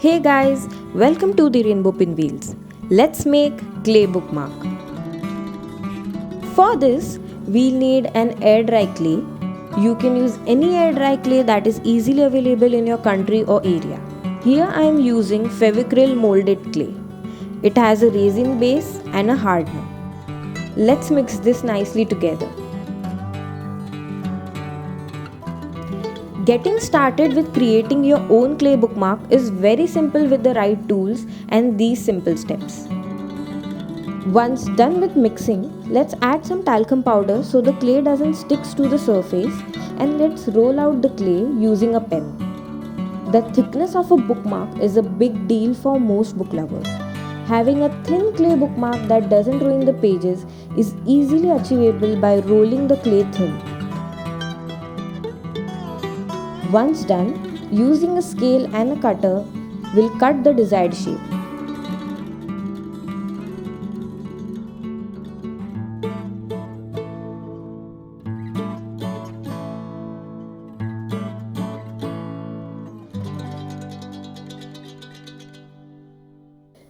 Hey guys, welcome to the Rainbow Pinwheels. Let's make clay bookmark. For this, we'll need an air dry clay. You can use any air dry clay that is easily available in your country or area. Here I am using Fevicryl molded clay. It has a resin base and a hardener. Let's mix this nicely together. Getting started with creating your own clay bookmark is very simple with the right tools and these simple steps. Once done with mixing, let's add some talcum powder so the clay doesn't stick to the surface, and let's roll out the clay using a pen. The thickness of a bookmark is a big deal for most book lovers. Having a thin clay bookmark that doesn't ruin the pages is easily achievable by rolling the clay thin. Once done, using a scale and a cutter, we'll cut the desired shape.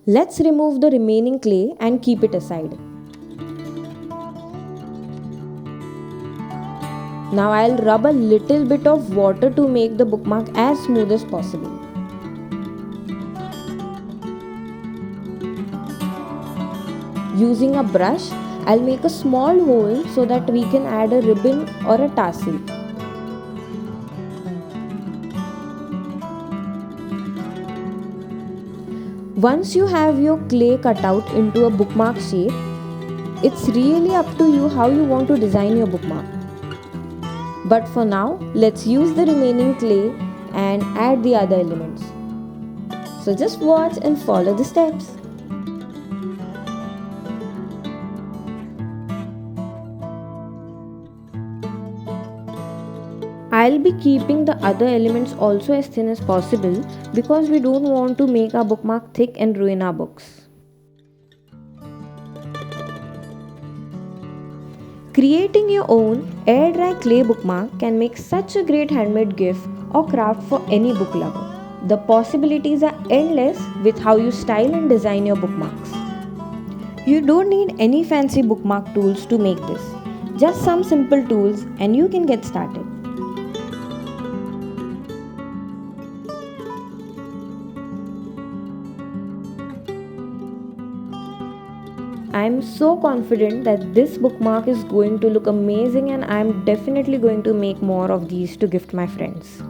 Let's remove the remaining clay and keep it aside. Now I'll rub a little bit of water to make the bookmark as smooth as possible. Using a brush, I'll make a small hole so that we can add a ribbon or a tassel. Once you have your clay cut out into a bookmark shape, it's really up to you how you want to design your bookmark. But for now, let's use the remaining clay and add the other elements. So just watch and follow the steps. I'll be keeping the other elements also as thin as possible because we don't want to make our bookmark thick and ruin our books. Creating your own air dry clay bookmark can make such a great handmade gift or craft for any book lover. The possibilities are endless with how you style and design your bookmarks. You don't need any fancy bookmark tools to make this. Just some simple tools and you can get started. I'm so confident that this bookmark is going to look amazing and I'm definitely going to make more of these to gift my friends.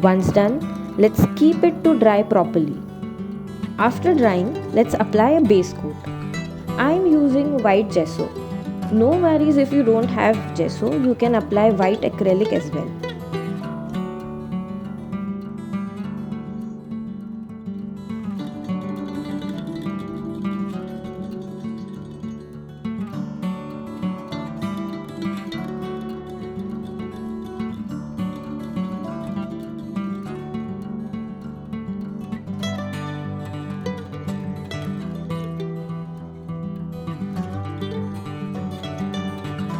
Once done, let's keep it to dry properly. After drying, let's apply a base coat. I am using white gesso. No worries if you don't have gesso, you can apply white acrylic as well.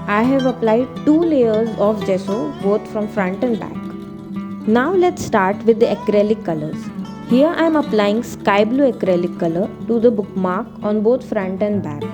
I have applied 2 layers of gesso both from front and back. Now let's start with the acrylic colors. Here I am applying sky blue acrylic color to the bookmark on both front and back.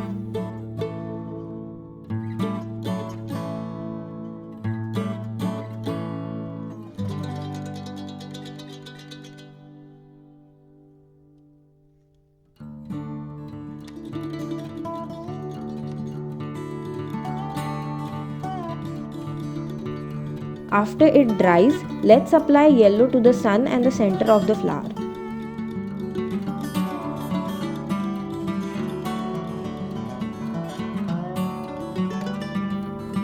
After it dries, let's apply yellow to the sun and the center of the flower.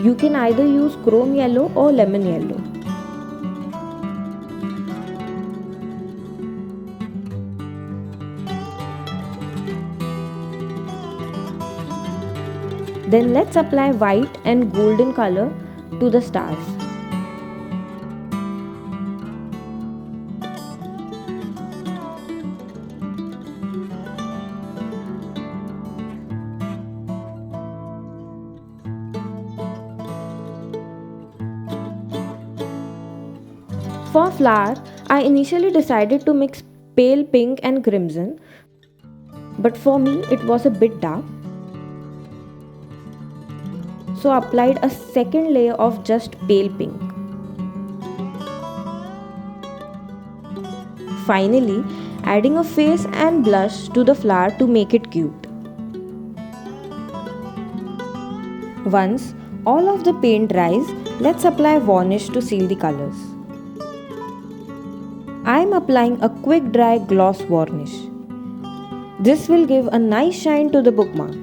You can either use chrome yellow or lemon yellow. Then let's apply white and golden color to the stars. For flower, I initially decided to mix pale pink and crimson, but for me it was a bit dark. So I applied a second layer of just pale pink. Finally, adding a face and blush to the flower to make it cute. Once all of the paint dries, let's apply varnish to seal the colors. I am applying a quick dry gloss varnish. This will give a nice shine to the bookmark.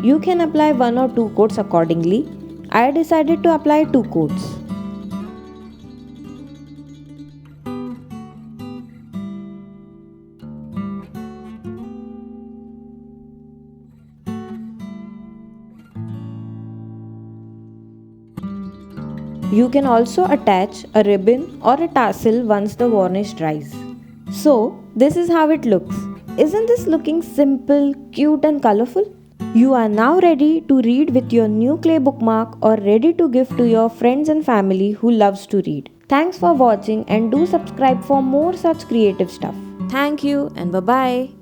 You can apply 1 or 2 coats accordingly. I decided to apply 2 coats. You can also attach a ribbon or a tassel once the varnish dries. So, this is how it looks. Isn't this looking simple, cute and colorful? You are now ready to read with your new clay bookmark or ready to give to your friends and family who loves to read. Thanks for watching and do subscribe for more such creative stuff. Thank you and bye-bye.